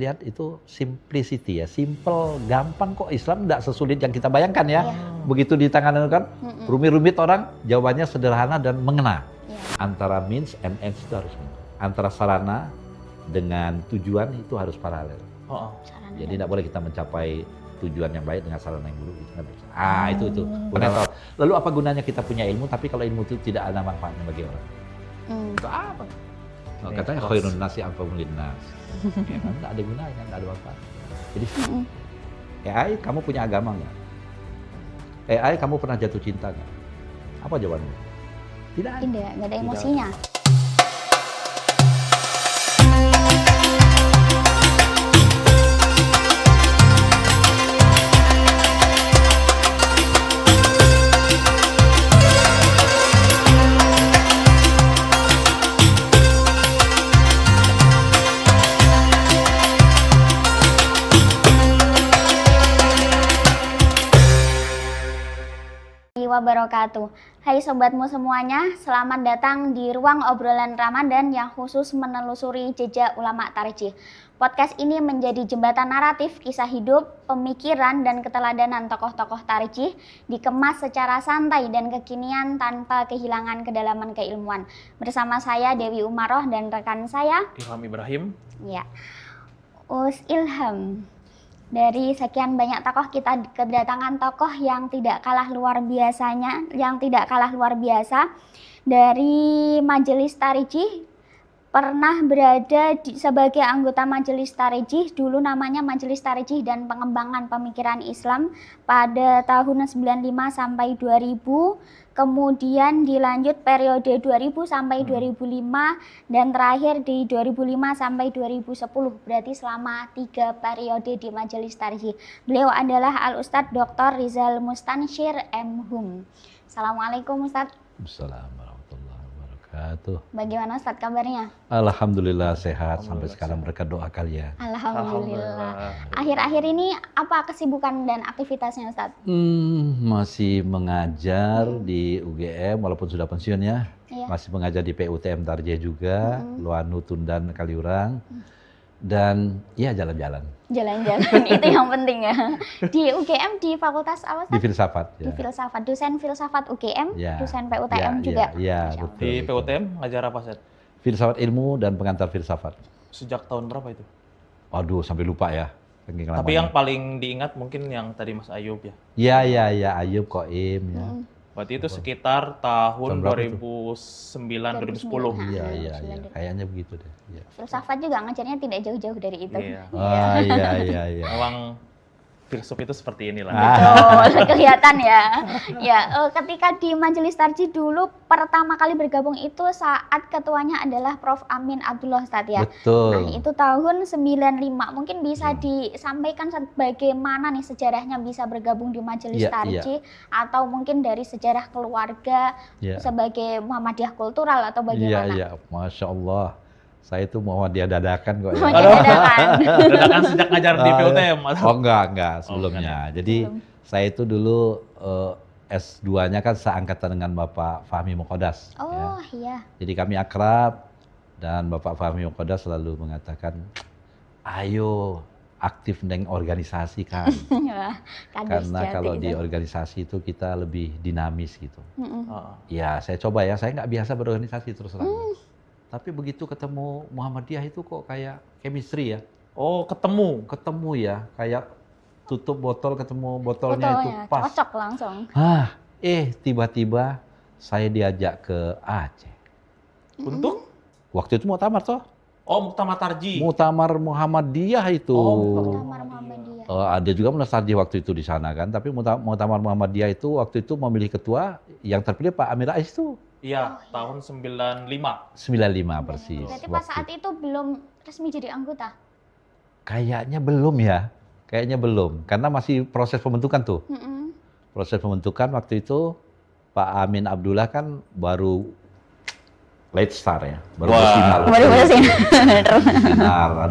Lihat itu simplicity ya, simple, gampang kok. Islam tidak sesulit yang kita bayangkan ya. Begitu ditangani kan, rumit-rumit orang, jawabannya sederhana dan mengena. Antara means and ends itu harus antara sarana dengan tujuan itu harus paralel. Jadi tidak boleh kita mencapai tujuan yang baik dengan sarana yang buruk. Itu nggak bisa. Itu. Lalu apa gunanya kita punya ilmu, tapi kalau ilmu itu tidak ada manfaatnya bagi orang? Itu apa? Katanya khairun nasi anfa'uhum linnas. Ya kan, nggak ada gunanya, nggak ada manfaat. Jadi AI, kamu punya agama nggak? AI, kamu pernah jatuh cinta nggak? Apa jawabannya? Tidak ada. Tidak, nggak ada emosinya. Wabarakatuh. Hai sobatmu semuanya, selamat datang di ruang obrolan Ramadan yang khusus menelusuri jejak ulama tarjih. Podcast ini menjadi jembatan naratif kisah hidup, pemikiran, dan keteladanan tokoh-tokoh tarjih dikemas secara santai dan kekinian tanpa kehilangan kedalaman keilmuan. Bersama saya Dewi Umaroh dan rekan saya Ilham Ibrahim. Ya, Us Ilham. Dari sekian banyak tokoh, kita kedatangan tokoh yang tidak kalah luar biasa dari Majelis Tarjih. Pernah berada sebagai anggota Majelis Tarjih, dulu namanya Majelis Tarjih dan Pengembangan Pemikiran Islam pada tahun 95 sampai 2000. Kemudian dilanjut periode 2000 sampai 2005 dan terakhir di 2005 sampai 2010. Berarti selama 3 periode di Majelis Tarjih. Beliau adalah Al-Ustadz Dr. Rizal Mustansyir M.Hum. Assalamualaikum Ustadz. Assalamualaikum warahmatullahi wabarakatuh. Bagaimana Ustadz kabarnya? Alhamdulillah sehat sampai sekarang, berkat doa kalian. Alhamdulillah. Akhir-akhir ini apa kesibukan dan aktivitasnya Ustadz? Masih mengajar di UGM walaupun sudah pensiun ya. Iya. Masih mengajar di PUTM Tarjih juga, Luanu, Tundan, Kaliurang. Dan ya jalan-jalan. Jalan-jalan itu yang penting ya. Di UGM di Fakultas apa Ustadz? Di filsafat. Di Ya. filsafat, dosen filsafat UGM, Ya. dosen PUTM juga. Ya, Masya Allah. betul. Di PUTM ngajar apa, Set? Filsafat ilmu dan pengantar filsafat. Sejak tahun berapa itu? Waduh, sampai lupa ya. Saking Tapi lamanya. yang paling diingat mungkin yang tadi Mas Ayub ya. Ya, Ayub, Koim ya. Berarti itu sekitar tahun Tahun berapa itu? 2009, 2010. Iya, Sudah. kayaknya begitu deh. Ya. Filsafat juga ngajarnya tidak jauh-jauh dari itu. Iya. Iya. Memang filsuf itu seperti inilah. Betul, kelihatan ya. Ya, ketika di Majelis Tarjih dulu pertama kali bergabung itu saat ketuanya adalah Prof. Amin Abdullah Ustadz ya. Betul. Nah, itu tahun 95. Mungkin bisa disampaikan bagaimana nih sejarahnya bisa bergabung di Majelis Iya, Tarjih atau mungkin dari sejarah keluarga Iya. sebagai Muhammadiyah kultural atau bagaimana? Iya, Masya Allah. Saya itu Muhammadiyah dadakan kok ya. Muhammadiyah dadakan. Dadakan sejak ngajar di PUTM. Oh enggak sebelumnya. Jadi saya itu dulu S2-nya kan seangkatan dengan Bapak Fahmi Muqaddas. Ya. Oh iya. Jadi kami akrab dan Bapak Fahmi Muqaddas selalu mengatakan, ayo aktif dengan organisasi kan. Wah, kades Karena jati kalau itu. di organisasi itu kita lebih dinamis gitu. Heeh. Ya saya coba ya, saya nggak biasa berorganisasi terus terang. Tapi begitu ketemu Muhammadiyah itu kok kayak chemistry ya. Oh, ketemu. Ketemu ya, kayak tutup botol ketemu botolnya itu Fotonya pas. cocok langsung. Tiba-tiba saya diajak ke Aceh. Untuk? Waktu itu muktamar toh? Oh, Muktamar Tarjih. Muktamar Muhammadiyah itu. Muktamar Muhammadiyah. Ada juga Munasarjih waktu itu di sana kan, tapi Muktamar Muhammadiyah itu waktu itu memilih ketua yang terpilih Pak Amir Rais itu. Iya, tahun 95. 95 persis. Berarti pas saat itu belum resmi jadi anggota? Kayaknya belum, karena masih proses pembentukan tuh. Proses pembentukan waktu itu Pak Amin Abdullah kan baru late star ya, baru bersinar. Baru Bersinar.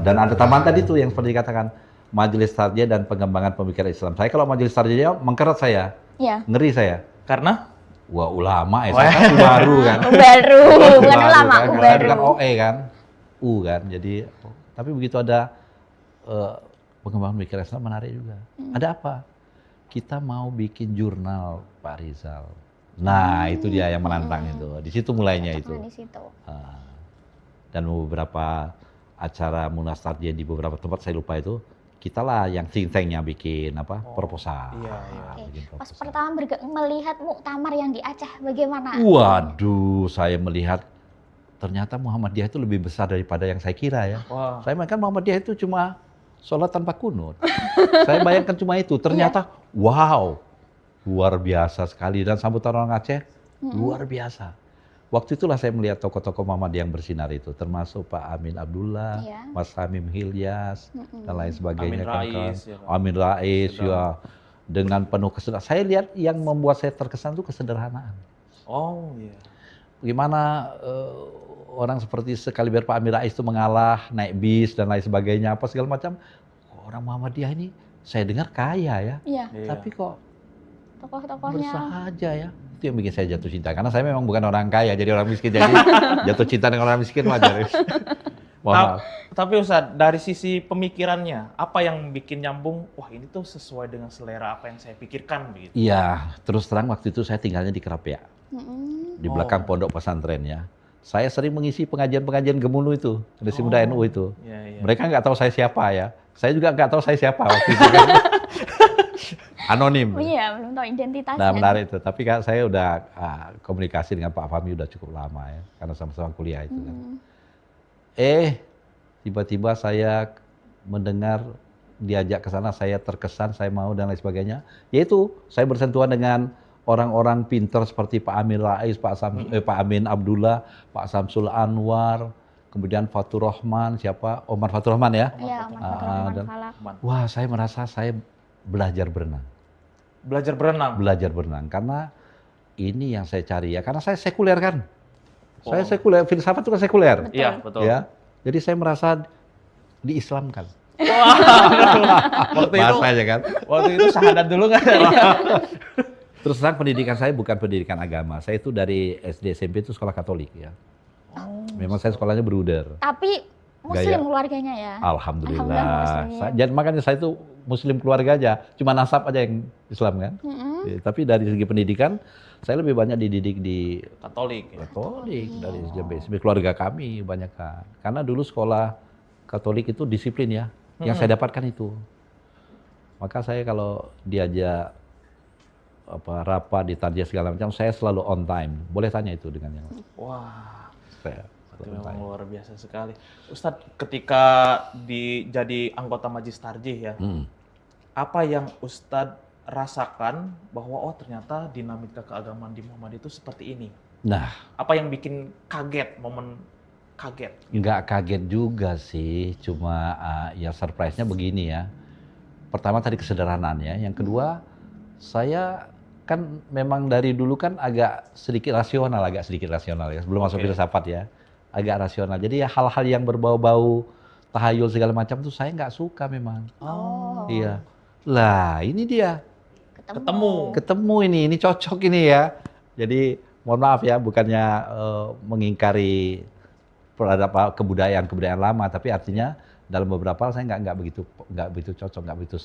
Dan ada tambahan tadi tuh yang seperti dikatakan Majelis Tarjih dan Pengembangan Pemikiran Islam. Saya kalau Majelis Tarjihnya mengkeret saya, Ya. ngeri saya. Karena? Wah ulama ya, saya kan baru kan. Baru, bukan ulama, kan. baru. Kan OE kan, U kan. Jadi, tapi begitu ada pengembangan pemikiran Islam menarik juga. Ada apa? Kita mau bikin jurnal Pak Rizal. Nah, itu dia yang menantang itu. Di situ mulainya itu. Di situ. Dan beberapa acara Munas Tarjih di beberapa tempat saya lupa itu, kita lah yang think tanknya bikin proposal. Iya. Bikin Pas proposal. pertama melihat muktamar yang di Aceh, bagaimana? Waduh, saya melihat ternyata Muhammadiyah itu lebih besar daripada yang saya kira ya. Wah. Saya bayangkan Muhammadiyah itu cuma sholat tanpa kunut. Saya bayangkan cuma itu. Ternyata, wow, luar biasa sekali. Dan sambutan orang Aceh, luar biasa. Waktu itulah saya melihat tokoh-tokoh Muhammadiyah yang bersinar itu. Termasuk Pak Amin Abdullah, Mas Hamim Hilyas, dan lain sebagainya. Amin Rais, ya. Dengan penuh kesederhanaan. Saya lihat yang membuat saya terkesan itu kesederhanaan. Oh iya. Gimana orang seperti sekaliber Pak Amin Rais itu mengalah, naik bis dan lain sebagainya, apa segala macam. Orang Muhammadiyah ini saya dengar kaya ya, tapi kok Tokoh-tokohnya bersahaja ya. Itu yang bikin saya jatuh cinta. Karena saya memang bukan orang kaya, jadi orang miskin. Jadi jatuh cinta dengan orang miskin wajar. Mohon maaf. Tapi Ustadz, dari sisi pemikirannya, apa yang bikin nyambung, wah ini tuh sesuai dengan selera apa yang saya pikirkan begitu? Iya, terus terang waktu itu saya tinggalnya di Kerapia. Di belakang pondok pesantren ya. Saya sering mengisi pengajian-pengajian Gemulu itu, Generasi Muda NU itu. Iya. Mereka nggak tahu saya siapa ya. Saya juga nggak tahu saya siapa waktu itu. Anonim. iya, belum tahu identitasnya. Nah, menarik itu. Tapi kan saya udah komunikasi dengan Pak Fahmi udah cukup lama ya, karena sama-sama kuliah itu kan. Tiba-tiba saya mendengar diajak ke sana, saya terkesan, saya mau dan lain sebagainya. Yaitu saya bersentuhan dengan orang-orang pintar seperti Pak Amin Rais, Pak Amin Abdullah, Pak Samsul Anwar, kemudian Fatur Rahman, Omar Fatur Rahman ya. Iya, Omar Fatur Rahman Falak. Wah, saya merasa saya belajar berenang. Belajar berenang? Belajar berenang, karena ini yang saya cari ya, karena saya sekuler kan. Saya sekuler, filsafat itu kan sekuler. Iya, betul. Ya, jadi saya merasa diislamkan. Waktu itu, bahasanya kan. waktu itu syahadat dulu nggak? Terus terang pendidikan saya bukan pendidikan agama. Saya itu dari SD SMP itu sekolah Katolik ya. Memang saya sekolahnya beruder. Tapi Muslim keluarganya ya? Alhamdulillah. Jadi makanya saya itu Muslim keluarga aja. Cuma nasab aja yang Islam kan. Tapi dari segi pendidikan, saya lebih banyak dididik di Katolik. Katolik dari SMP. Keluarga kami banyak kan. Karena dulu sekolah Katolik itu disiplin ya. Yang saya dapatkan itu. Maka saya kalau diajak rapat, ditarjih segala macam, saya selalu on time. Boleh tanya itu dengan yang lain. Wah, Saya itu memang luar biasa sekali. Ustadz, ketika jadi anggota Majelis Tarjih ya, apa yang Ustadz rasakan bahwa oh ternyata dinamika keagamaan di Muhammadiyah itu seperti ini? Nah, apa yang bikin kaget, momen kaget? nggak kaget juga sih, cuma ya surprise-nya begini ya. Pertama tadi kesederhanaannya, yang kedua saya kan memang dari dulu kan agak sedikit rasional ya, sebelum masuk filsafat ya, agak rasional. Jadi ya hal-hal yang berbau-bau tahayul segala macam tuh saya nggak suka memang. Oh. Iya. Lah ini dia. Ketemu ini cocok ini ya. Jadi mohon maaf ya, bukannya mengingkari kebudayaan lama, tapi artinya dalam beberapa hal saya nggak begitu cocok, nggak begitu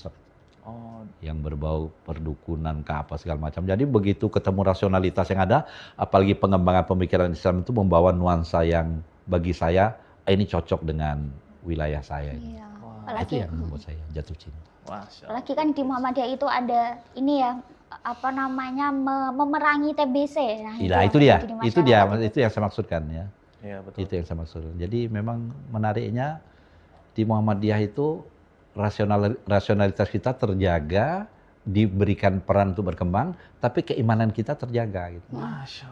yang berbau perdukunan ke apa segala macam. Jadi begitu ketemu rasionalitas yang ada, apalagi pengembangan pemikiran Islam itu membawa nuansa yang bagi saya ini cocok dengan wilayah saya. Iya. Itu yang membuat saya jatuh cinta. Apalagi kan di Muhammadiyah itu ada ini ya, apa namanya, memerangi TBC. Nah, itu yang saya maksudkan ya. Iya, betul. Itu yang saya maksudkan. Jadi memang menariknya di Muhammadiyah itu rasionalitas kita terjaga, diberikan peran untuk berkembang, tapi keimanan kita terjaga gitu.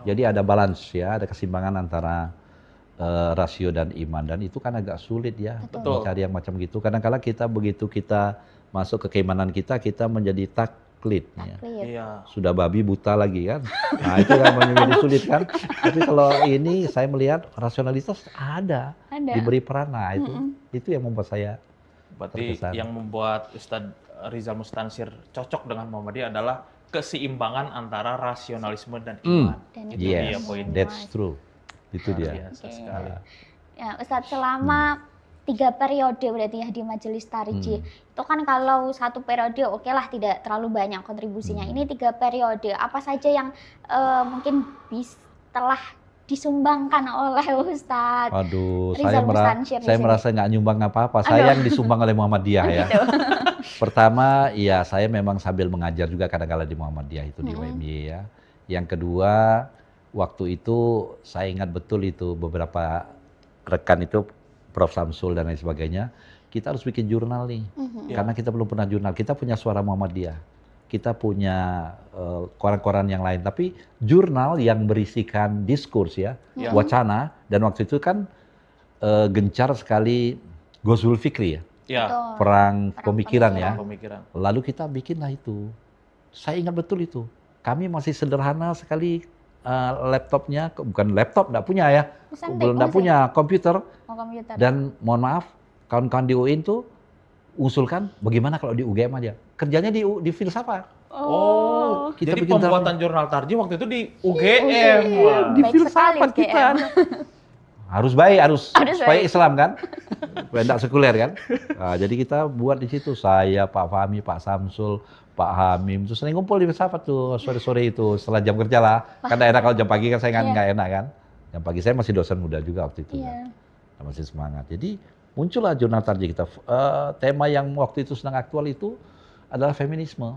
Jadi ada balance ya, ada keseimbangan antara rasio dan iman, dan itu kan agak sulit ya mencari yang macam gitu. Kadang-kadang kita begitu kita masuk ke keimanan kita menjadi taklid. Ya. Iya. Sudah babi buta lagi kan. Nah itu kan menjadi sulit kan. Tapi kalau ini saya melihat rasionalitas ada. Diberi peran. Nah itu yang membuat saya berarti terkesan. Yang membuat Ustadz Rizal Mustansir cocok dengan Muhammadiyah adalah keseimbangan antara rasionalisme dan iman. Dan itu dia poinnya. That's true. Itu dia. Biasa sekali. Ya, Ustadz, selama 3 periode berarti ya di Majelis Tarjih. Itu kan kalau 1 periode oke lah tidak terlalu banyak kontribusinya. Ini 3 periode. Apa saja yang mungkin telah disumbangkan oleh Ustadz Waduh, Rizal Mustansyir di saya sini? merasa nggak nyumbang apa-apa. Saya yang disumbang oleh Muhammadiyah ya. Gitu. Pertama, ya saya memang sambil mengajar juga kadang-kala di Muhammadiyah itu di UMY ya. Yang kedua, waktu itu saya ingat betul itu beberapa rekan itu Prof. Samsul dan lain sebagainya, kita harus bikin jurnal nih. Karena kita belum pernah jurnal. Kita punya Suara Muhammadiyah. Kita punya koran-koran yang lain. Tapi jurnal yang berisikan diskurs ya, wacana. Dan waktu itu kan gencar sekali Ghazwul Fikri ya. Ya. Perang pemikiran ya. Pemikiran. Lalu kita bikinlah itu. Saya ingat betul itu. Kami masih sederhana sekali laptopnya, bukan laptop, enggak punya ya. Belum enggak punya komputer. Komputer. Dan mohon maaf, kawan-kawan di UIN tuh usulkan bagaimana kalau di UGM aja. Kerjanya di filsafat. Oh, kita jadi bikin pembuatan jurnal Tarjih waktu itu di UGM. Wah. Di Baik filsafat sekali, kita. UGM. Harus baik, harus supaya baik. Islam kan. Supaya enggak sekuler kan. Nah, jadi kita buat di situ, saya, Pak Fahmi, Pak Samsul, Pak Hamim, terus sering ngumpul di filsafat tuh sore-sore itu setelah jam kerja lah. Kan enak kalau jam pagi kan saya nggak enak kan. Jam pagi saya masih dosen muda juga waktu itu kan. Masih semangat. Jadi muncullah jurnal Tarjih kita. Tema yang waktu itu sedang aktual itu adalah feminisme.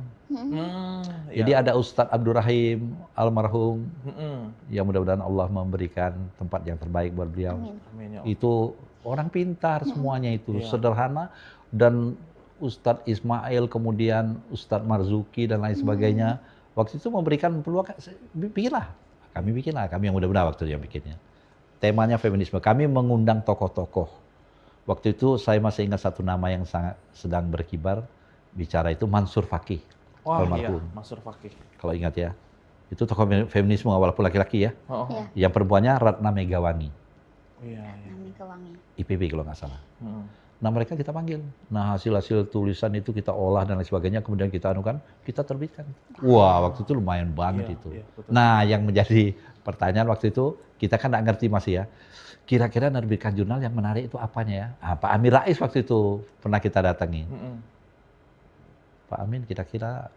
Jadi ada Ustadz Abdurrahim almarhum yang mudah-mudahan Allah memberikan tempat yang terbaik buat beliau. Amin, ya Allah. Itu orang pintar semuanya itu, sederhana, dan Ustadz Ismail, kemudian Ustadz Marzuki dan lain sebagainya. Waktu itu memberikan peluang, kami bikinlah, kami yang muda-muda waktu itu yang bikinnya. Temanya feminisme, kami mengundang tokoh-tokoh. Waktu itu saya masih ingat satu nama yang sangat sedang berkibar, bicara itu Mansur Fakih. Wah, iya, almarhum. Mansur Fakih. Kalau ingat ya, itu tokoh feminisme walaupun laki-laki ya. Iya. Yang perempuannya Ratna Megawangi, Iya, iya. IPB kalau nggak salah. Nah mereka kita panggil. Nah hasil-hasil tulisan itu kita olah dan lain sebagainya, kemudian kita anukan, kita terbitkan. Wah waktu itu lumayan banget itu. Iya, betul. Nah yang menjadi pertanyaan waktu itu, kita kan nggak ngerti masih ya. Kira-kira menerbitkan jurnal yang menarik itu apanya ya? Pak Amir Rais waktu itu pernah kita datangi. Pak Amin, kira-kira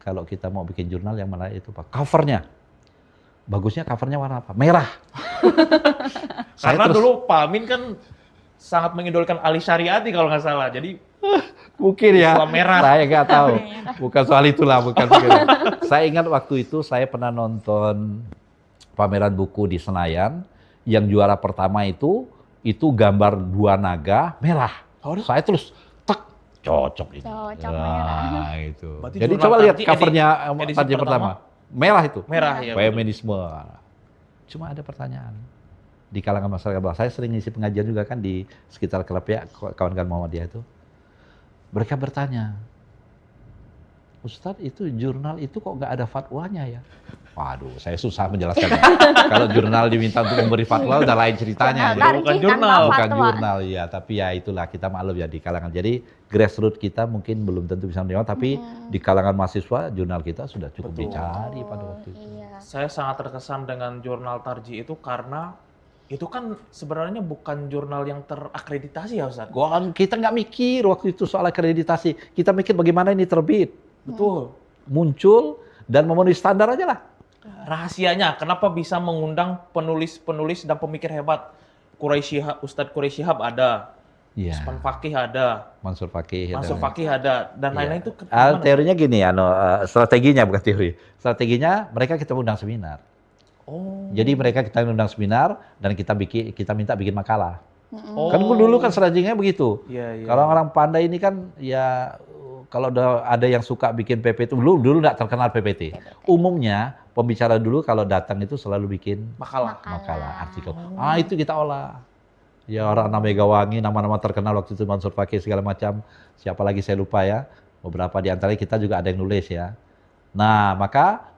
kalau kita mau bikin jurnal yang menarik itu Pak, covernya. Bagusnya covernya warna apa? Merah. Karena dulu Pak Amin kan sangat mengidolakan Ali Syariati kalau nggak salah. Jadi mungkin ya, Islam merah. saya nggak tahu. Bukan soal itulah, bukan. Saya ingat waktu itu saya pernah nonton pameran buku di Senayan, yang juara pertama itu gambar 2 naga merah. Saya terus cocok ini. Cocok, nah, itu. Berarti Jadi jurnal coba lihat Tarjih covernya edisi Tarjih pertama. Merah itu. Merah ya. Feminisme. Cuma ada pertanyaan. Di kalangan masyarakat bawah, saya sering ngisi pengajian juga kan di sekitar klub ya, kawan-kawan Muhammadiyah itu. Mereka bertanya, Ustadz itu jurnal itu kok nggak ada fatwanya ya? Waduh, saya susah menjelaskannya. Kalau jurnal diminta untuk memberi fatwa udah lain ceritanya. Jurnal bukan Tarjih jurnal. tanpa Bukan fatwa. jurnal ya, tapi ya itulah kita maklum ya di kalangan. Jadi grassroots kita mungkin belum tentu bisa menerima, tapi di kalangan mahasiswa jurnal kita sudah cukup dicari pada waktu itu. Iya. Saya sangat terkesan dengan jurnal Tarjih itu karena itu kan sebenarnya bukan jurnal yang terakreditasi ya Ustaz. Kita nggak mikir waktu itu soal akreditasi. Kita mikir bagaimana ini terbit, Betul. muncul, dan memenuhi standar aja lah. Rahasianya kenapa bisa mengundang penulis-penulis dan pemikir hebat? Ustadz Quraisy Shihab ada, Iya. Usman Fakih ada, Mansur Fakih. Mansur Fakih ada, dan lain-lain itu Teorinya gini, strateginya bukan teori. Strateginya mereka kita undang seminar. Oh. Jadi mereka kita undang seminar dan kita minta bikin makalah. Oh. Kan dulu kan strateginya begitu. Iya, iya. Kalau orang pandai ini kan ya kalau ada yang suka bikin PPT, dulu nggak terkenal PPT. Umumnya pembicara dulu kalau datang itu selalu bikin makalah. artikel. Itu kita olah. Ya orang Megawangi, nama-nama terkenal waktu itu Mansur Fakih segala macam. Siapa lagi saya lupa ya. Beberapa di antaranya kita juga ada yang nulis ya. Nah, maka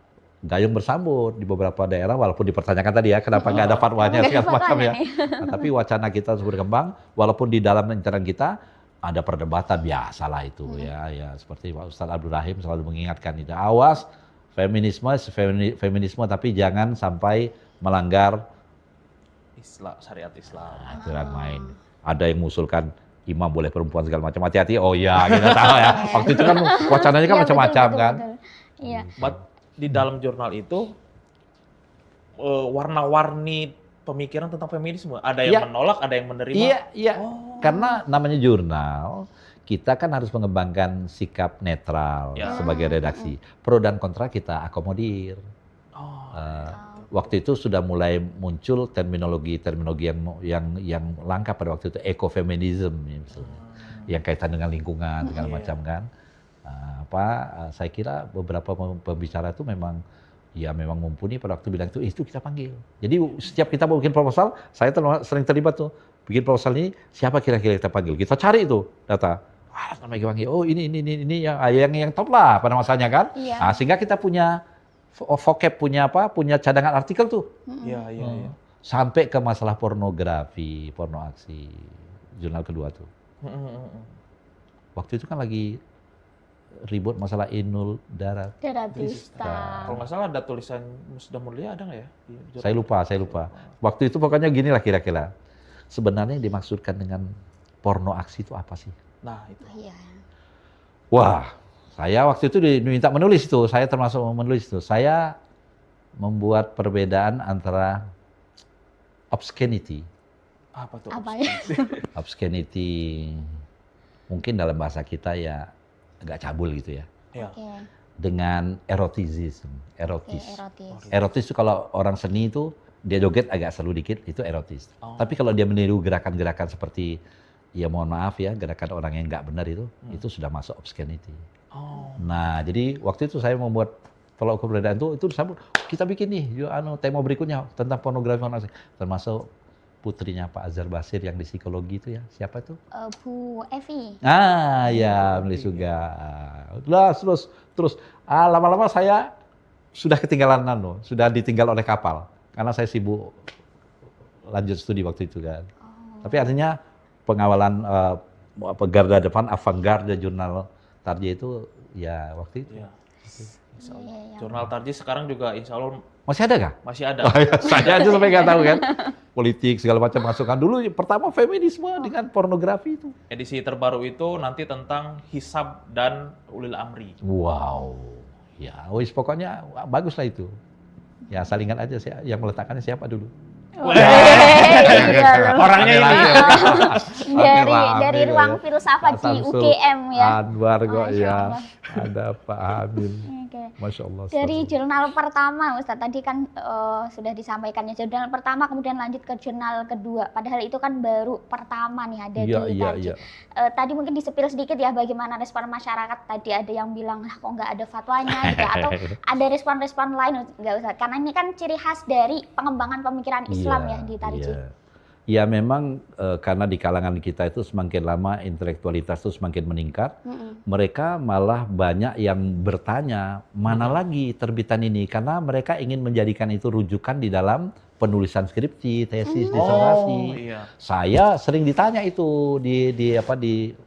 gayung bersambut di beberapa daerah, walaupun dipertanyakan tadi ya, kenapa nggak ada fatwanya segala macam ya. Nah, tapi wacana kita terus berkembang, walaupun di dalam internal kita ada perdebatan biasalah itu ya seperti Pak Ustadz Abdurrahim selalu mengingatkan itu, awas feminisme tapi jangan sampai melanggar Islam, syariat Islam. aturan main. Ada yang mengusulkan imam boleh perempuan segala macam, hati-hati. Oh iya, kita tahu ya. Waktu itu kan wacananya kan Iya, macam-macam betul, kan. betul. Iya. Di dalam jurnal itu warna-warni pemikiran tentang feminisme. Ada yang Iya. menolak, ada yang menerima. Iya, iya. Oh. Karena namanya jurnal, kita kan harus mengembangkan sikap netral Ya. sebagai redaksi. Pro dan kontra kita akomodir. Oh. Waktu itu sudah mulai muncul terminologi yang langka pada waktu itu, ekofeminism misalnya, yang kaitan dengan lingkungan segala macam kan. Saya kira beberapa pembicara itu memang mumpuni pada waktu bilang itu kita panggil. Jadi setiap kita mau bikin proposal, saya sering terlibat tuh bikin proposal ini, siapa kira-kira kita panggil, kita cari itu data. Namanya panggil, oh ini yang top lah pada masanya kan. Iya. Nah, sehingga kita punya vocab, punya cadangan artikel tuh. Iya. Sampai ke masalah pornografi, porno aksi, jurnal kedua tuh. Waktu itu kan lagi ribut masalah Inul Darat. Daratista. Kalau nggak salah ada tulisan Musda Mulia, ada nggak ya? Di jurnal? Saya lupa. Waktu itu pokoknya gini lah kira-kira. Sebenarnya yang dimaksudkan dengan porno aksi itu apa sih? Nah, itu. Iya. Wah, saya waktu itu diminta menulis itu. Saya termasuk menulis itu. Saya membuat perbedaan antara obscenity. Apa tuh? Apa ya? Obscenity mungkin dalam bahasa kita ya agak cabul gitu ya. Iya. Oke. Dengan erotisism, erotis. Erotis. Erotis itu kalau orang seni itu dia joget agak seru dikit, itu erotis. Oh. Tapi kalau dia meniru gerakan-gerakan seperti, ya mohon maaf ya, gerakan orang yang nggak benar itu sudah masuk obscenity. Oh. Nah, jadi waktu itu saya membuat tolak ukur perbedaan itu disambut, kita bikin nih, tema berikutnya tentang pornografi, termasuk putrinya Pak Azhar Basir yang di psikologi itu ya, siapa itu? Bu Evi. Ya, menulis juga. Terus lama-lama saya sudah ketinggalan sudah ditinggal oleh kapal karena saya sibuk lanjut studi waktu itu kan. Tapi artinya pengawalan garda depan avant-garde jurnal Tarji itu ya waktu itu. Iya. Insya Allah. Iya. Jurnal Tarji sekarang juga insya Allah Masih ada kah? masih ada. Saya aja sampai nggak tahu kan. Politik segala macam masukan dulu pertama feminisme dengan pornografi itu. Edisi terbaru itu nanti tentang hisab dan ulil amri. Wow. Ya, pokoknya bagus lah itu. Ya salingan aja yang meletakkannya siapa dulu. Orangnya ini. Dari ruang filsafat di UGM ya. Anwar kok Masya ya. Allah. Ada Pak Amin. Oke. Masya Allah. Dari jurnal pertama, Ustadz tadi kan sudah disampaikan ya, jurnal pertama kemudian lanjut ke jurnal kedua. Padahal itu kan baru pertama nih ada di Tarji. Tadi mungkin disepil sedikit ya bagaimana respon masyarakat. Tadi ada yang bilang lah kok nggak ada fatwanya gitu, atau ada respon-respon lain nggak usah. Karena ini kan ciri khas dari pengembangan pemikiran Islam ya di Tarji. Ya memang karena di kalangan kita itu semakin lama intelektualitas itu semakin meningkat, mereka malah banyak yang bertanya mana lagi terbitan ini, karena mereka ingin menjadikan itu rujukan di dalam penulisan skripsi, tesis, disertasi. Iya. Saya sering ditanya itu di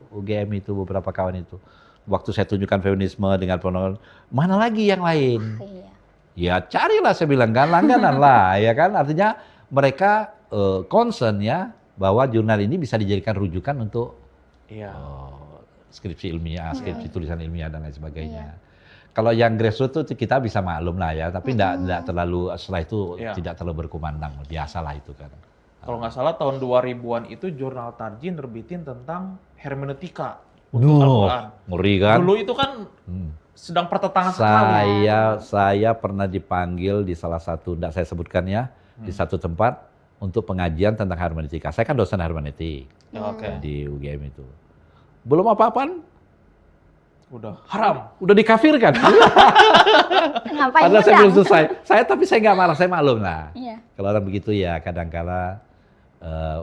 UGM itu beberapa kawan itu. Waktu saya tunjukkan feminisme dengan pornografi, mana lagi yang lain? Ya carilah, saya bilang kan, langganan lah, ya kan, artinya mereka concern ya bahwa jurnal ini bisa dijadikan rujukan untuk skripsi ilmiah, skripsi tulisan ilmiah dan lain sebagainya. Kalau yang grassroots itu kita bisa maklum lah ya, tapi tidak terlalu, setelah itu tidak terlalu berkumandang, biasalah itu kan. Kalau nggak salah tahun 2000-an itu jurnal Tarji nerbitin tentang hermeneutika. Ngeri kan? Dulu itu kan sedang pertentangan sekali. Saya pernah dipanggil di salah satu, tidak saya sebutkan ya, di satu tempat untuk pengajian tentang hermeneutika. Saya kan dosen hermeneutik di UGM itu. Belum apa-apaan, udah haram, udah dikafirkan. Padahal saya belum selesai. Tapi saya nggak marah, saya maklum lah. Kalau orang begitu ya kadang-kala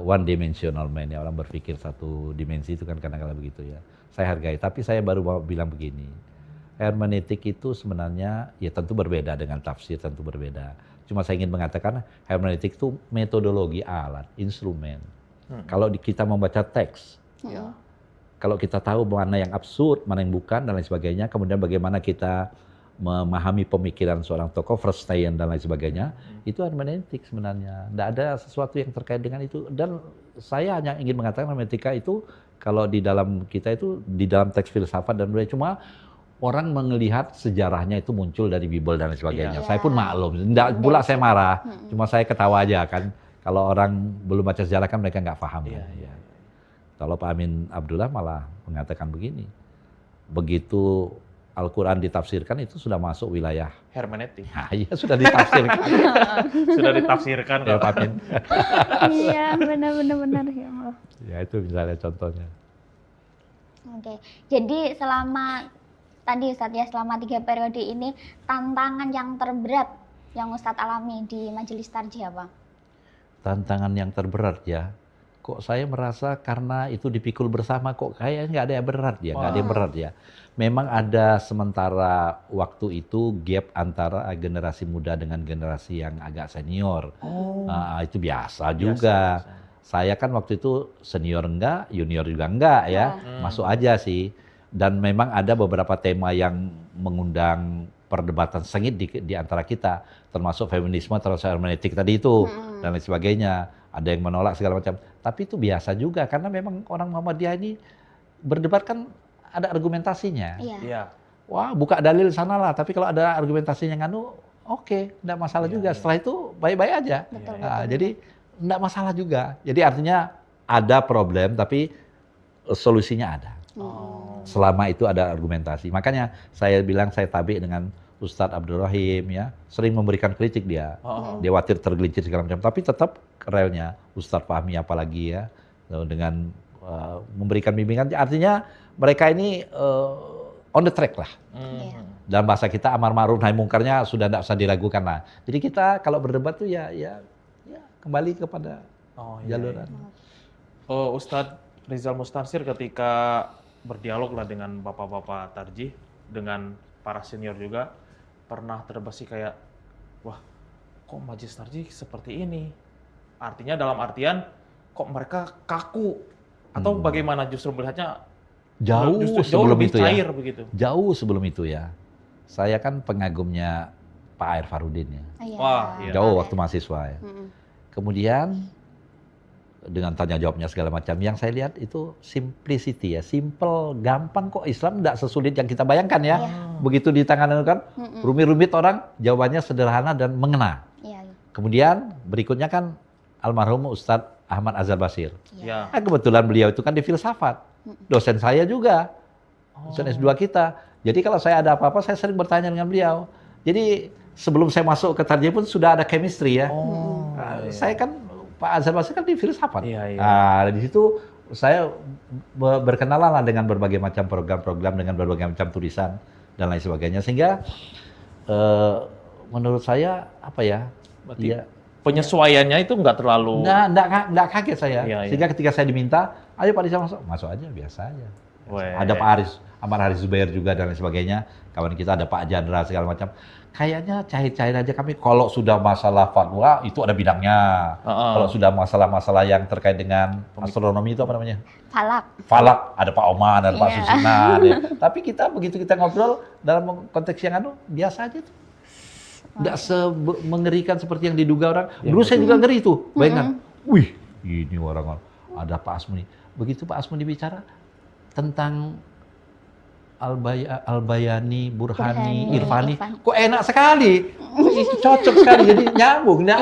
one dimensional man ya, orang berpikir satu dimensi itu kan kadang-kala begitu ya. Saya hargai, tapi saya baru mau bilang begini. Hermeneutik itu sebenarnya ya tentu berbeda dengan tafsir, tentu berbeda. Cuma saya ingin mengatakan hermeneutik itu metodologi, alat, instrumen. Kalau kita membaca teks, kalau kita tahu mana yang absurd, mana yang bukan dan lain sebagainya, kemudian bagaimana kita memahami pemikiran seorang tokoh, Verstehen dan lain sebagainya, itu hermeneutik sebenarnya. Tidak ada sesuatu yang terkait dengan itu. Dan saya hanya ingin mengatakan hermeneutika itu kalau di dalam kita itu di dalam teks filsafat dan budaya, cuma orang melihat sejarahnya itu muncul dari Bible dan lain sebagainya. Saya pun maklum, tidak pula saya marah, cuma saya ketawa aja kan. Kalau orang belum baca sejarah kan mereka nggak paham. Kan? Kalau Pak Amin Abdullah malah mengatakan begini, begitu Al-Quran ditafsirkan itu sudah masuk wilayah hermeneutik. Nah, iya sudah ditafsirkan. Sudah ditafsirkan Ya, kalau Pak Amin. Iya, benar ya Allah. Ya itu misalnya contohnya. Oke, jadi selama tadi Ustadz ya, selama 3 periode ini tantangan yang terberat yang Ustadz alami di Majelis Tarjih apa? Tantangan yang terberat ya. Kok saya merasa karena itu dipikul bersama kok kayaknya nggak ada yang berat ya, nggak ada yang berat ya. Memang ada sementara waktu itu gap antara generasi muda dengan generasi yang agak senior. Nah, itu biasa juga. Biasa. Saya kan waktu itu senior enggak, junior juga enggak ya, masuk aja sih. Dan memang ada beberapa tema yang mengundang perdebatan sengit di antara kita, termasuk feminisme, termasuk hermeneutik tadi itu, dan lain sebagainya. Ada yang menolak segala macam. Tapi itu biasa juga, karena memang orang Muhammadiyah ini berdebat kan ada argumentasinya. Iya. Wah, buka dalil sana lah, tapi kalau ada argumentasinya nganu, oke, enggak masalah juga. Setelah itu baik-baik aja. Betul, Jadi enggak masalah juga. Jadi artinya ada problem, tapi solusinya ada. Selama itu ada argumentasi. Makanya saya bilang saya tabi dengan Ustadz Abdul Rahim ya, sering memberikan kritik dia. Dia khawatir tergelincir segala macam, tapi tetap relnya Ustadz Fahmi apalagi ya, dengan memberikan bimbingan. Artinya mereka ini on the track lah. Dalam bahasa kita amar ma'ruf nahi mungkarnya sudah tidak usah diragukan lah. Jadi kita kalau berdebat tuh ya kembali kepada jaluran. Ustadz Rizal Mustansir ketika berdialog lah dengan bapak-bapak tarjih, dengan para senior juga, pernah terbersih kayak, wah kok majelis tarjih seperti ini? Artinya dalam artian, kok mereka kaku? Atau bagaimana justru melihatnya Jauh sebelum lebih itu cair ya. begitu? Jauh sebelum itu ya. Saya kan pengagumnya Pak Air Farudin ya. Wah, iya. Jauh waktu mahasiswa ya. Kemudian dengan tanya jawabnya segala macam, yang saya lihat itu simplicity ya, simple, gampang kok Islam tidak sesulit yang kita bayangkan ya. Begitu di tangan kan, rumit-rumit orang, jawabannya sederhana dan mengena. Kemudian berikutnya kan almarhum Ustadz Ahmad Azhar Basir. Ya. Nah, kebetulan beliau itu kan di filsafat, dosen saya juga, dosen S2 kita. Jadi kalau saya ada apa-apa, saya sering bertanya dengan beliau. Jadi sebelum saya masuk ke tarjih pun sudah ada chemistry ya. Saya kan Pak Azhar Basir kan di filsafat. Nah, di situ saya berkenalan lah dengan berbagai macam program-program, dengan berbagai macam tulisan dan lain sebagainya. Sehingga menurut saya apa ya? Berarti penyesuaiannya itu nggak terlalu. Nggak kaget saya. Sehingga ketika saya diminta, ayo Pak Rizal masuk aja, biasa aja. Ada Pak Ahmad Haris Zubair juga dan lain sebagainya. Kawan kita ada Pak Jandra segala macam. Kayaknya cair-cair aja kami. Kalau sudah masalah fatwa itu ada bidangnya. Kalau sudah masalah-masalah yang terkait dengan astronomi itu apa namanya? Falak. Ada Pak Oman, ada Pak Susina. Tapi kita begitu kita ngobrol dalam konteks yang biasa aja tuh. Nggak mengerikan seperti yang diduga orang. Dulu saya juga ngeri tuh. Bayangkan, wih ini orang ada Pak Asmuni. Begitu Pak Asmuni bicara tentang Al-Bayani, Burhani, Irfani. Kok enak sekali. Itu cocok sekali. Jadi nyambung. Nggak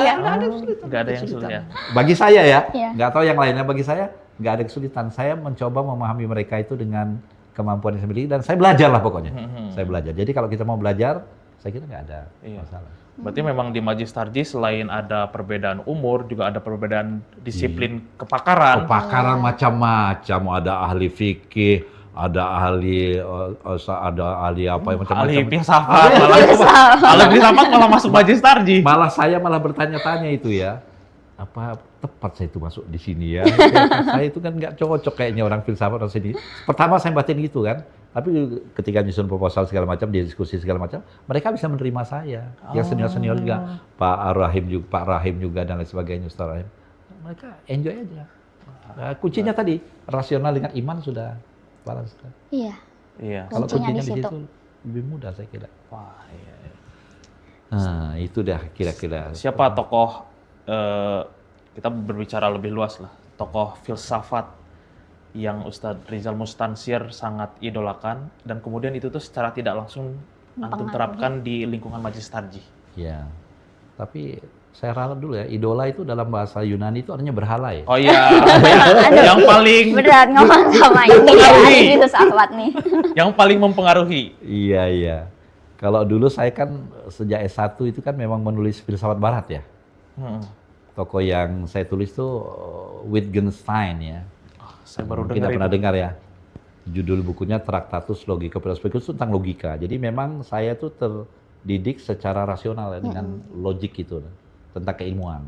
ada yang sulit. Bagi saya ya. Nggak tahu yang lainnya. Bagi saya nggak ada kesulitan. Saya mencoba memahami mereka itu dengan kemampuan yang saya miliki. Dan saya belajar lah pokoknya. Saya belajar. Jadi kalau kita mau belajar, saya kira nggak ada masalah. Berarti memang di Majelis Tarjih selain ada perbedaan umur, juga ada perbedaan disiplin kepakaran. Kepakaran macam-macam. Ada ahli fikih, ada ahli apa yang macam-macam. Ahli filsafat, ahli filsafat malah masuk Majelis Tarjih. Malah saya bertanya-tanya itu ya. Apa tepat saya itu masuk di sini ya? Saya itu kan nggak cocok kayaknya orang filsafat orang sini. Pertama saya batin gitu kan. Tapi ketika nyusun proposal segala macam, diskusi segala macam, mereka bisa menerima saya. Yang senior-senior juga, Pak Rahim juga dan lain sebagainya, Ustaz Rahim. Mereka enjoy aja. Nah, kuncinya tadi rasional dengan iman sudah balance. Iya. Kalau kuncinya di situ lebih mudah saya kira. Wah, iya. Nah, itu dah kira-kira. Siapa tokoh, kita berbicara lebih luas lah, tokoh filsafat yang Ustadz Rizal Mustansir sangat idolakan dan kemudian itu tuh secara tidak langsung antum terapkan di lingkungan Majelis Tarjih? Ya, tapi saya ralat dulu ya, idola itu dalam bahasa Yunani itu artinya berhala ya. Oh iya, yang paling Berat ngomong sama ini ya, ini filsafat nih. yang paling mempengaruhi. Iya, iya. Kalau dulu saya kan sejak S1 itu kan memang menulis filsafat barat ya. Tokoh yang saya tulis tuh Wittgenstein ya. Saya baru Mungkin dengar pernah itu. dengar ya. Judul bukunya Traktatus Logika Perspektus tentang logika. Jadi memang saya tuh terdidik secara rasional ya, dengan logik itu, tentang keilmuan.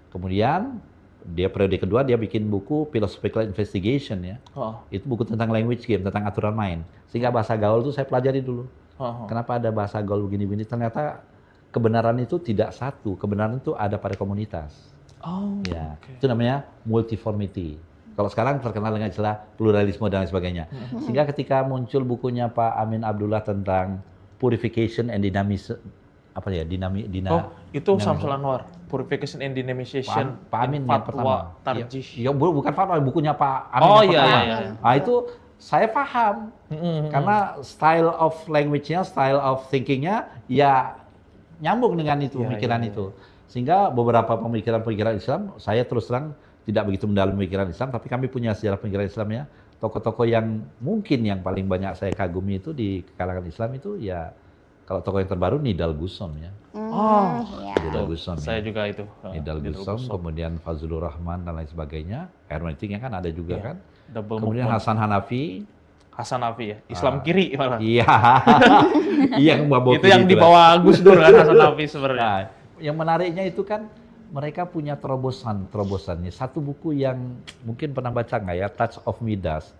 Kemudian dia periode kedua dia bikin buku Philosophical Investigation ya. Itu buku tentang language game, tentang aturan main. Sehingga bahasa gaul itu saya pelajari dulu. Kenapa ada bahasa gaul begini-begini? Ternyata kebenaran itu tidak satu, kebenaran itu ada pada komunitas. Oh, Ya, itu namanya multiformity. Kalau sekarang terkenal dengan istilah pluralisme dan lain sebagainya. Sehingga ketika muncul bukunya Pak Amin Abdullah tentang purification and dynamism, apa ya, itu Samsul Anwar, Purification and Dynamization Pak Amin yang pertama. Tarjih. Ya, bukan fatwa, bukunya Pak Amin Oh yang iya, pertama. iya. Nah, itu saya paham. Karena style of language-nya, style of thinking-nya ya nyambung dengan itu, pemikiran itu. Sehingga beberapa pemikiran-pemikiran Islam, saya terus terang tidak begitu mendalam pemikiran Islam, tapi kami punya sejarah pemikiran Islam ya. Tokoh-tokoh yang mungkin yang paling banyak saya kagumi itu di kalangan Islam itu ya, kalau tokoh yang terbaru Nidal Gusom ya. Nidal Gusom Saya ya. juga itu. Nidal Gusom, kemudian Fazlur Rahman dan lain sebagainya. Hermeneutik kan ada juga kan. Double Kemudian movement. Hasan Hanafi. Hasan Hanafi ya, Islam kiri malah. Iya. Yang bawa Itu yang dibawa Gus Dur kan, Hasan Hanafi sebenarnya. Nah, yang menariknya itu kan mereka punya terobosannya. Satu buku yang mungkin pernah baca nggak ya, Touch of Midas,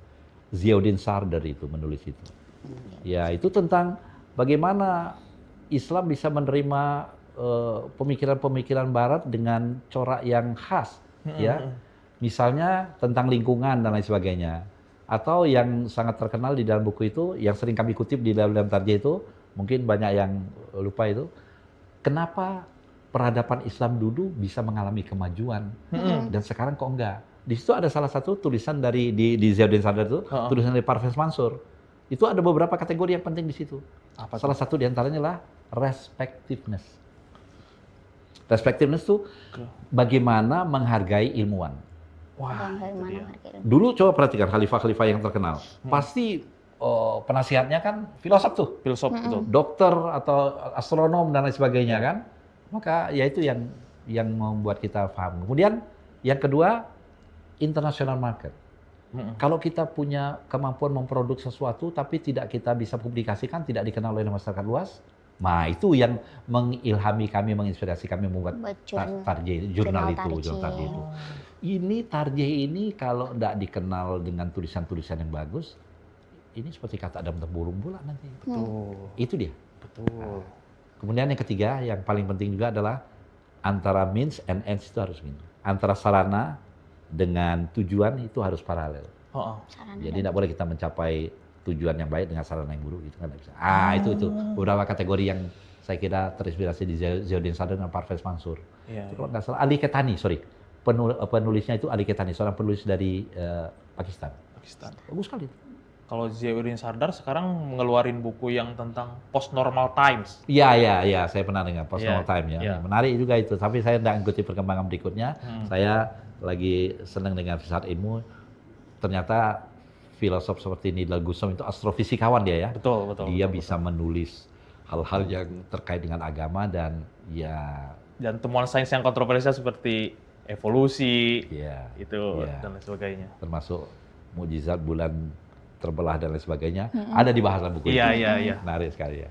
Ziauddin Sardar itu menulis itu. Ya, itu tentang bagaimana Islam bisa menerima pemikiran-pemikiran Barat dengan corak yang khas, ya. Misalnya tentang lingkungan dan lain sebagainya. Atau yang sangat terkenal di dalam buku itu, yang sering kami kutip di dalam Tarjih itu, mungkin banyak yang lupa itu, kenapa peradaban Islam dulu bisa mengalami kemajuan dan sekarang kok enggak? Di situ ada salah satu tulisan dari di Ziauddin Sardar itu, tulisan dari Parvez Mansur. Itu ada beberapa kategori yang penting di situ. Salah satu di antaranya adalah respectiveness. Respectiveness itu bagaimana menghargai ilmuwan. Wah, Dulu coba perhatikan khalifah-khalifah yang terkenal. Pasti penasihatnya kan filosof tuh. Filsuf itu. Dokter atau astronom dan lain sebagainya kan. Maka ya itu yang membuat kita paham. Kemudian yang kedua, international market. Kalau kita punya kemampuan memproduksi sesuatu tapi tidak kita bisa publikasikan, tidak dikenal oleh masyarakat luas, nah itu yang mengilhami kami, menginspirasi kami membuat Tarjih, jurnal Tarjih itu. Ini Tarjih ini kalau tidak dikenal dengan tulisan-tulisan yang bagus, ini seperti kata Adam tempurung pula nanti. Betul. Itu dia. Betul. Nah, kemudian yang ketiga, yang paling penting juga adalah antara means and ends itu harus gitu. Antara sarana dengan tujuan itu harus paralel. Jadi tidak boleh kita mencapai tujuan yang baik dengan sarana yang buruk, itu kan tidak bisa. Itu beberapa kategori yang saya kira terinspirasi di Ziauddin Sardar dan Parvez Mansur. Itu kalau nggak salah Ali Ketani, penulisnya itu Ali Ketani, seorang penulis dari Pakistan. Bagus sekali. Kalau Ziauddin Sardar sekarang mengeluarin buku yang tentang post-normal times. Iya, saya pernah dengar post-normal time ya. Menarik juga itu, tapi saya tidak ikuti perkembangan berikutnya. Saya lagi senang dengan filsafat ilmu. Ternyata filosof seperti Nidal Gusom itu astrofisikawan dia ya. Betul. Dia bisa menulis hal-hal yang terkait dengan agama dan temuan sains yang kontroversial seperti evolusi, dan lain sebagainya. Termasuk mukjizat bulan terbelah dan lain sebagainya, ada di bahasan buku itu. Iya. Menarik sekali ya.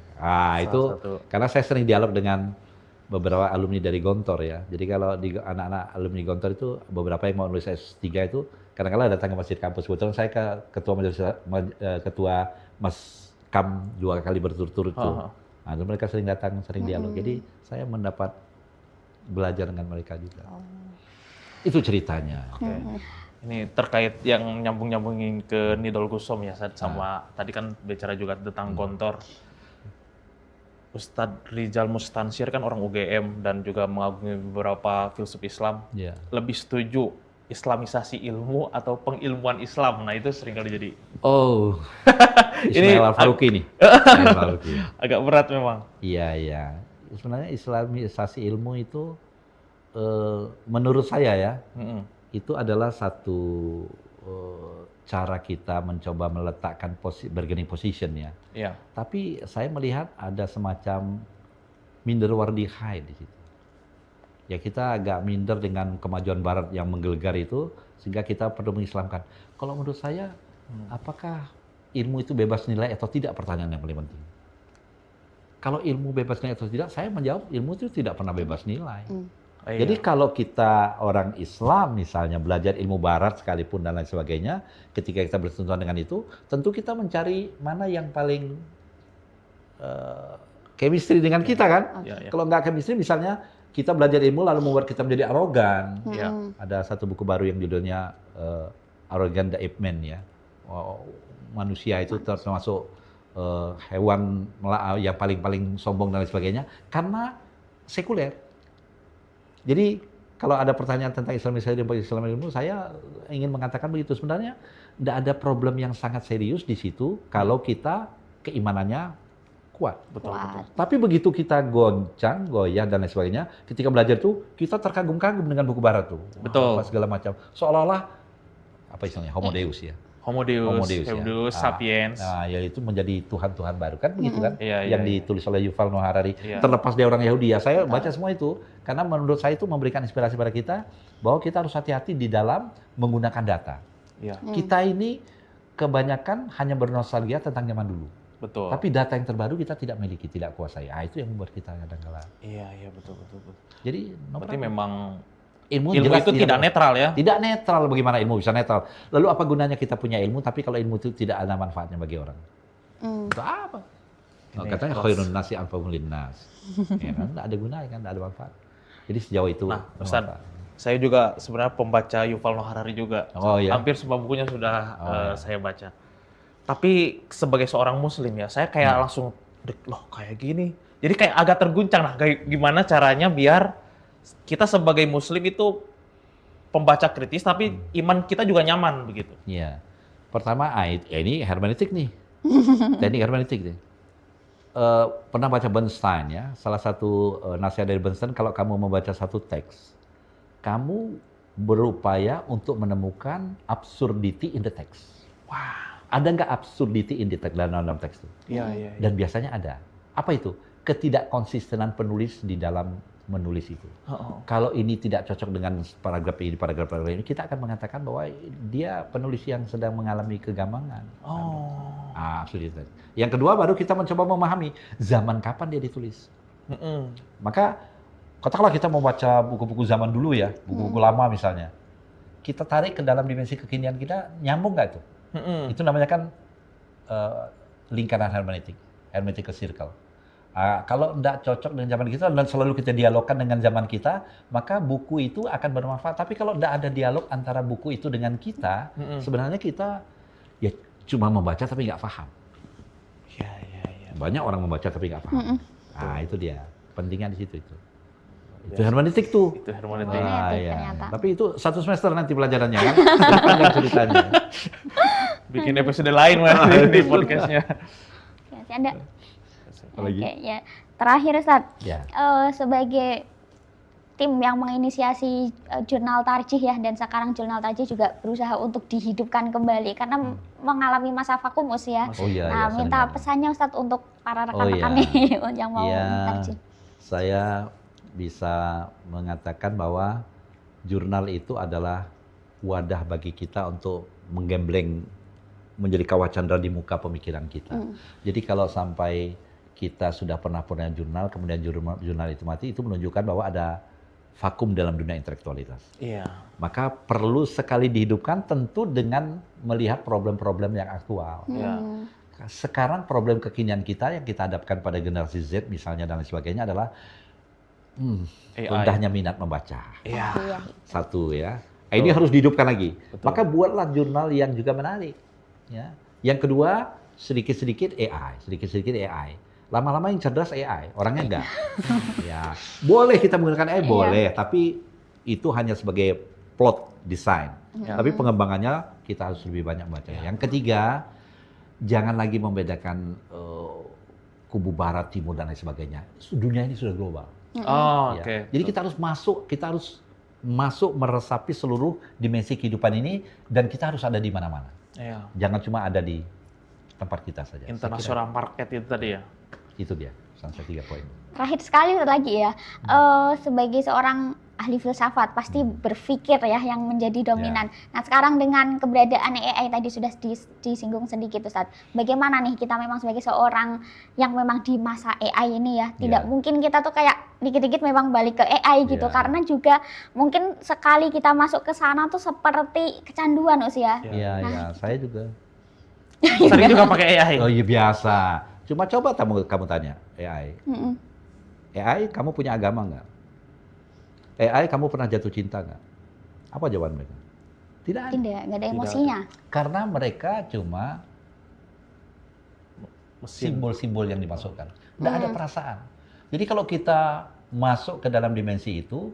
Itu karena saya sering dialog dengan beberapa alumni dari Gontor ya. Jadi kalau di anak-anak alumni Gontor itu beberapa yang mau nulis S3 itu kadang-kadang datang ke masjid kampus. Kebetulan saya ketua Mas Kam 2 kali berturut-turut tuh. Nah, mereka sering datang, sering dialog. Jadi saya mendapat belajar dengan mereka juga. Itu ceritanya. Ini terkait yang nyambung-nyambungin ke Nidal Gusom ya, sama tadi kan bicara juga tentang Gontor. Ustadz Rizal Mustansir kan orang UGM dan juga mengagumi beberapa filsuf Islam. Ya. Lebih setuju islamisasi ilmu atau pengilmuan Islam? Nah itu seringkali jadi Oh, Ini Ismail Al-Faruqi nih. Ismail Al-Faruqi. agak berat memang. Iya, iya. Sebenarnya islamisasi ilmu itu menurut saya ya, itu adalah satu cara kita mencoba meletakkan bargaining position ya. Iya. Tapi saya melihat ada semacam minderworthy high di situ. Ya kita agak minder dengan kemajuan Barat yang menggelegar itu, sehingga kita perlu mengislamkan. Kalau menurut saya, apakah ilmu itu bebas nilai atau tidak, pertanyaan yang paling penting. Kalau ilmu bebas nilai atau tidak, saya menjawab ilmu itu tidak pernah bebas nilai. Iya. Jadi kalau kita orang Islam misalnya belajar ilmu Barat sekalipun dan lain sebagainya, ketika kita bersentuhan dengan itu, tentu kita mencari mana yang paling chemistry dengan kita kan. Iya. Kalau nggak chemistry misalnya kita belajar ilmu lalu membuat kita menjadi arogan. Iya. Ada satu buku baru yang judulnya Arrogant the Ape Man ya. Manusia itu termasuk hewan yang paling sombong dan lain sebagainya karena sekuler. Jadi kalau ada pertanyaan tentang Islamisasi dan Islam ilmu, saya ingin mengatakan begitu. Sebenarnya tidak ada problem yang sangat serius di situ kalau kita keimanannya kuat. Betul. Tapi begitu kita goncang, goyah dan lain sebagainya, ketika belajar tuh kita terkagum-kagum dengan buku Barat tuh. Betul. Apa segala macam. Seolah-olah apa istilahnya Homo Deus ya. Homo Deus, ya. Sapiens. Nah, ya itu menjadi Tuhan-Tuhan baru kan begitu kan? Iya, yang iya. ditulis oleh Yuval Noah Harari. Iya. Terlepas dia orang Yahudi ya, saya baca semua itu karena menurut saya itu memberikan inspirasi pada kita bahwa kita harus hati-hati di dalam menggunakan data. Iya. Kita ini kebanyakan hanya bernostalgia tentang zaman dulu. Betul. Tapi data yang terbaru kita tidak miliki, tidak kuasai. Itu yang membuat kita kadang-kala. Iya, betul. Jadi Berarti memang ilmu ilmu jelas itu tidak netral ya? Tidak netral. Bagaimana ilmu bisa netral? Lalu apa gunanya kita punya ilmu tapi kalau ilmu itu tidak ada manfaatnya bagi orang? Itu apa? Katanya khairun nasi anfa'uhum linnas. Ya kan? Tidak ada gunanya kan, tidak ada manfaat. Jadi sejauh itu. Nah, Ustaz, saya juga sebenarnya pembaca Yuval Noah Harari juga. Oh, iya? Hampir semua bukunya sudah saya baca. Tapi sebagai seorang Muslim ya, saya kayak langsung, loh kayak gini. Jadi kayak agak terguncang. Nah, kayak gimana caranya biar kita sebagai Muslim itu pembaca kritis, tapi iman kita juga nyaman begitu. Iya. Pertama, ini hermeneutik nih. Teknik hermeneutik nih. Pernah baca Bernstein ya, salah satu nasihat dari Bernstein, kalau kamu membaca satu teks, kamu berupaya untuk menemukan absurdity in the text. Wah. Ada nggak absurdity in the text dalam teks itu? Iya. Dan biasanya ada. Apa itu? Ketidakkonsistenan penulis di dalam menulis itu. Kalau ini tidak cocok dengan paragraf ini, kita akan mengatakan bahwa dia penulis yang sedang mengalami kegamangan. Absurditas. Yang kedua baru kita mencoba memahami zaman kapan dia ditulis. Maka katakanlah kita mau baca buku-buku zaman dulu ya, buku-buku lama misalnya. Kita tarik ke dalam dimensi kekinian kita, nyambung nggak itu? Itu namanya kan lingkaran hermeneutical circle. Kalau tidak cocok dengan zaman kita dan selalu kita dialogkan dengan zaman kita, maka buku itu akan bermanfaat. Tapi kalau tidak ada dialog antara buku itu dengan kita, sebenarnya kita ya cuma membaca tapi nggak paham. Iya. Banyak orang membaca tapi nggak paham. Itu dia. Pentingnya di situ itu. Itu hermeneutik tuh. Itu hermeneutik. Ternyata. Tapi itu 1 semester nanti pelajarannya kan. Panjang ceritanya. Bikin episode lain di podcastnya. Ada. Lagi? Oke, ya. Terakhir Ustaz, Ya. Sebagai tim yang menginisiasi jurnal Tarjih ya, dan sekarang jurnal Tarjih juga berusaha untuk dihidupkan kembali karena mengalami masa vakum ya. Oh iya. Nah, minta pesannya Ustaz untuk para rekan-rekan nih yang mau Tarjih. Saya bisa mengatakan bahwa jurnal itu adalah wadah bagi kita untuk menggembleng menjadi kawah candra di muka pemikiran kita. Jadi kalau sampai kita sudah pernah punya jurnal, kemudian jurnal itu mati, itu menunjukkan bahwa ada vakum dalam dunia intelektualitas. Iya. Maka perlu sekali dihidupkan tentu dengan melihat problem-problem yang aktual. Iya. Sekarang problem kekinian kita yang kita hadapkan pada generasi Z misalnya dan lain sebagainya adalah rendahnya minat membaca. Iya. Satu ya. Ini harus dihidupkan lagi. Betul. Maka buatlah jurnal yang juga menarik. Ya. Yang kedua, sedikit-sedikit AI. Lama-lama yang cerdas AI, orangnya enggak. Ya, boleh kita menggunakan AI, boleh, tapi itu hanya sebagai plot design. Tapi pengembangannya kita harus lebih banyak baca. Yang ketiga, jangan lagi membedakan kubu barat, timur dan lain sebagainya. Dunia ini sudah global. Oh, Ya. oke. Jadi kita harus masuk meresapi seluruh dimensi kehidupan ini dan kita harus ada di mana-mana. Iya. Jangan cuma ada di tempat kita saja. Saya International market itu tadi ya. kira itu dia, sampai 3 poin. Terakhir sekali lagi ya, sebagai seorang ahli filsafat pasti berpikir ya yang menjadi dominan. Nah sekarang dengan keberadaan AI tadi sudah disinggung sedikit Ustadz, bagaimana nih kita memang sebagai seorang yang memang di masa AI ini ya, tidak mungkin kita tuh kayak dikit-dikit memang balik ke AI gitu, karena juga mungkin sekali kita masuk ke sana tuh seperti kecanduan usia. Iya, saya juga. Sering juga pakai AI. Oh iya biasa. Cuma coba kamu tanya AI. AI, kamu punya agama nggak? AI, kamu pernah jatuh cinta nggak? Apa jawaban mereka? Tidak ada. Nggak ada emosinya. Karena mereka cuma Mesin. simbol-simbol yang dimasukkan. Nggak ada perasaan. Jadi kalau kita masuk ke dalam dimensi itu,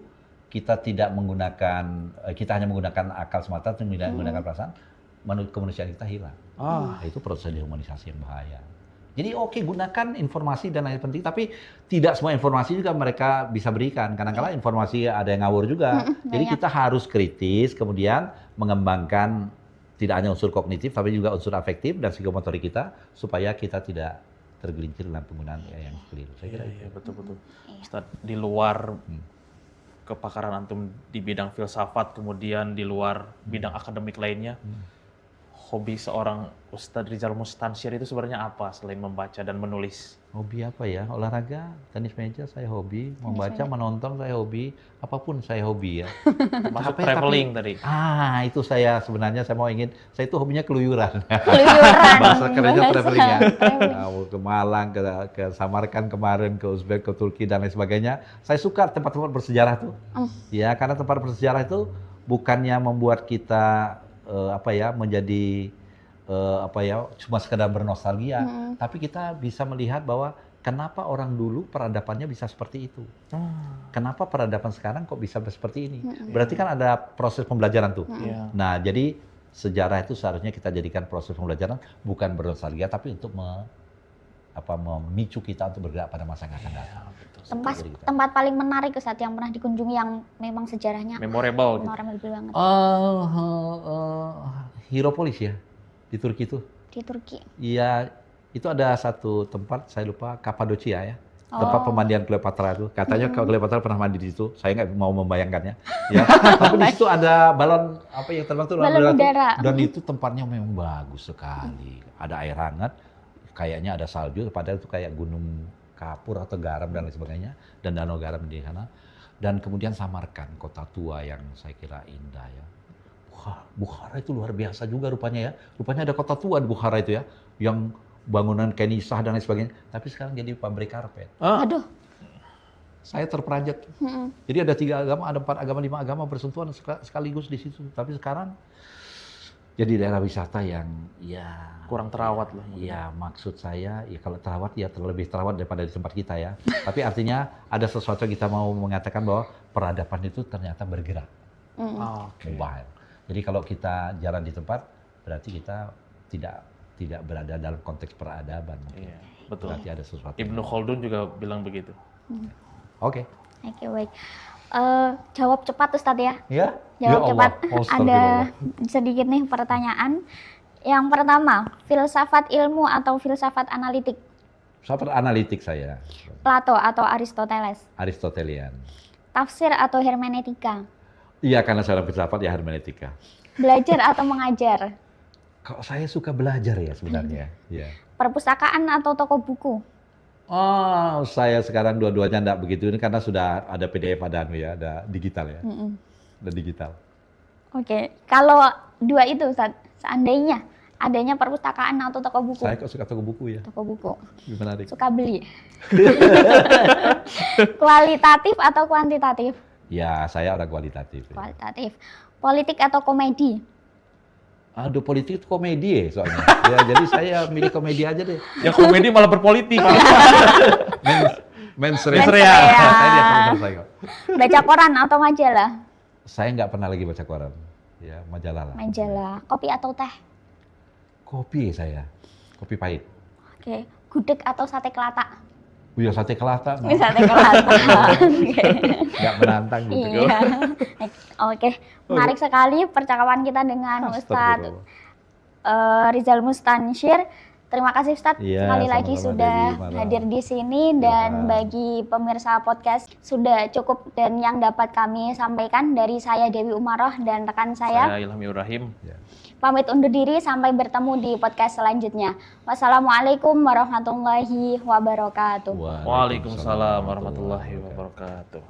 kita hanya menggunakan akal semata, tidak menggunakan perasaan, kemanusiaan kita hilang. Itu proses dehumanisasi yang bahaya. Jadi oke, gunakan informasi dan lain penting, tapi tidak semua informasi juga mereka bisa berikan. Kadang-kadang informasi ada yang ngawur juga. Jadi kita harus kritis, kemudian mengembangkan tidak hanya unsur kognitif, tapi juga unsur afektif dan psikomotorik kita, supaya kita tidak tergelincir dalam penggunaan yang keliru. Saya kira Iya, betul-betul. Ustaz, di luar kepakaran antum di bidang filsafat, kemudian di luar bidang akademik lainnya, hobi seorang Ustadz Rizal Mustansir itu sebenarnya apa selain membaca dan menulis? Hobi apa ya? Olahraga, tenis meja saya hobi, membaca, menonton saya hobi, apapun saya hobi ya. Masuk traveling tadi. Itu saya sebenarnya saya saya itu hobinya keluyuran. Keluyuran. Bahasa kerennya traveling ya. Ke Malang, ke Samarkand kemarin, ke Uzbek, ke Turki dan lain sebagainya. Saya suka tempat-tempat bersejarah tuh. Ya, karena tempat bersejarah itu bukannya membuat kita menjadi cuma sekedar bernostalgia, tapi kita bisa melihat bahwa kenapa orang dulu peradabannya bisa seperti itu, kenapa peradaban sekarang kok bisa seperti ini. Berarti kan ada proses pembelajaran tuh. Nah, jadi sejarah itu seharusnya kita jadikan proses pembelajaran bukan bernostalgia, tapi untuk memicu kita untuk bergerak pada masa yang akan datang. Tempat paling menarik Ustadz yang pernah dikunjungi yang memang sejarahnya memorable banget. Hierapolis ya, di Turki itu. Di Turki. Iya, itu ada satu tempat saya lupa, Kapadocia ya. Tempat pemandian Cleopatra itu. Katanya Cleopatra pernah mandi di situ. Saya nggak mau membayangkannya. Ya. Tapi di situ ada balon yang terbang tuh, balon udara. Dan itu tempatnya memang bagus sekali. Ada air hangat, kayaknya ada salju, padahal itu kayak gunung kapur atau garam dan lain sebagainya, dan danau garam di sana. Dan kemudian Samarkand, kota tua yang saya kira indah ya. Bukhara itu luar biasa juga rupanya ya. Rupanya ada kota tua di Bukhara itu ya, yang bangunan kenisah dan lain sebagainya. Tapi sekarang jadi pabrik karpet. Aduh. Saya terperanjat. Jadi ada 3 agama, ada 4 agama, 5 agama bersentuhan sekaligus di situ. Tapi sekarang jadi daerah wisata yang kurang terawat lah. Ya maksud saya ya kalau terawat ya lebih terawat daripada di tempat kita ya. Tapi artinya ada sesuatu yang kita mau mengatakan bahwa peradaban itu ternyata bergerak. Mobile. Jadi kalau kita jalan di tempat berarti kita tidak berada dalam konteks peradaban. Iya, betul. Berarti ada sesuatu. Ibnu Khaldun juga bilang begitu. Oke, baik. Jawab cepat Ustadz ya. Ya? Jawab Ya cepat. Allah. Ada sedikit nih pertanyaan. Yang pertama, filsafat ilmu atau filsafat analitik? Filsafat analitik saya. Plato atau Aristoteles? Aristotelian. Tafsir atau hermeneutika? Iya, karena saya filsafat ya hermeneutika. Belajar atau mengajar? Kalau saya suka belajar ya sebenarnya. Ya. Perpustakaan atau toko buku? Saya sekarang dua-duanya enggak begitu ini karena sudah ada PDF, ada digital ya. Ada digital. Oke, kalau 2 itu Ustaz, seandainya adanya perpustakaan atau toko buku? Saya kok suka toko buku ya. Toko buku. Gimana Dik? Suka beli. Kualitatif atau kuantitatif? Ya, saya orang kualitatif. Kualitatif. Politik atau komedi? Aduh, politik itu komedi ya soalnya. Ya, jadi saya milih komedi aja deh. Yang komedi malah berpolitik. Mensreya. Mensreya. Saya lihat selesai kok. Baca koran atau majalah? Saya nggak pernah lagi baca koran. Ya, majalah lah. Majalah. Kopi atau teh? Kopi saya. Kopi pahit. Oke. Gudeg atau sate kelatak? Oh ya, sate kelata. Sate kelatak. Oke. Nggak menantang gitu. Iya. Oke. Menarik sekali percakapan kita dengan Ustadz Rizal Mustansyir. Terima kasih Ustadz Iya, sekali lagi sama-sama, sudah Dewi. Malam. hadir di sini dan Iya. bagi pemirsa podcast sudah cukup dan yang dapat kami sampaikan dari saya Dewi Umaroh dan rekan saya. Saya Ilham Ibrahim. Ya. Pamit undur diri sampai bertemu di podcast selanjutnya. Wassalamualaikum warahmatullahi wabarakatuh. Waalaikumsalam warahmatullahi wabarakatuh.